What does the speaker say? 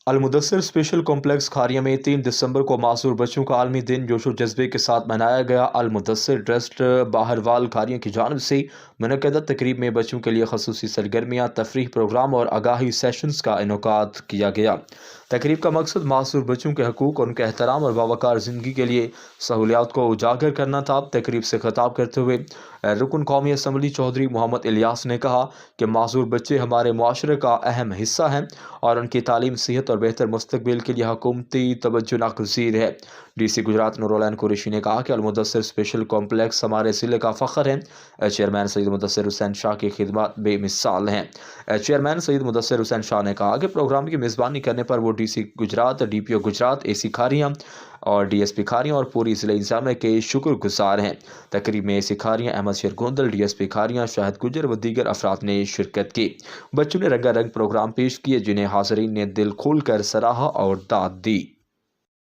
अलमुदस्सिर special complex खारिया में 3 दिसंबर को मासूर बच्चों का आलमी दिन जोशो जज्बे के साथ मनाया गया। अलमुदस्सिर ट्रस्ट बाहरवाल खारिया की जानिब से मुनक्कदा तकरीब में बच्चों के लिए खसूसी सरगर्मियाँ, तफरीह प्रोग्राम और आगाही सेशंस का इनेकाद किया गया। तकरीब का मकसद मासूर बच्चों के हकूक़, उनके एहतराम और बावकार ज़िंदगी के लिए सहूलियात को उजागर करना था। तकरीब से खिताब करते हुए रुकन कौमी असम्बली चौधरी मोहम्मद इलियास ने कहा कि मासूर बच्चे हमारे मुआशरे का अहम हिस्सा हैं और उनकी तालीम, सेहत और बेहतर मुस्तकबिल के लिए हुकूमती तवज्जो नागज़ीर है। DC गुजरात नूरुल कुरैशी ने कहा कि अलमुदस्सिर स्पेशल कॉम्प्लेक्स हमारे ज़िले का फ़ख्र है। चेयरमैन सैयद मुदस्सिर हुसैन शाह की खिदमत बेमिसाल हैं। चेयरमैन सैयद मुदस्सिर हुसैन शाह ने कहा कि प्रोग्राम की मेज़बानी करने पर वो DC Gujarat, DPO Gujarat, AC Kharian और DSP खारियाँ और पूरी ज़िले इंतज़ामिया के शुक्रगुज़ार हैं। तकरीब में AC खारियाँ, अहमद शेर गोंदल, DSP खारियाँ, शाहिद गुजर व दीगर अफराद ने शिरकत की। बच्चों ने रंगारंग प्रोग्राम पेश किए जिन्हें हाज़रीन ने दिल खोल कर सराहा और दाद दी।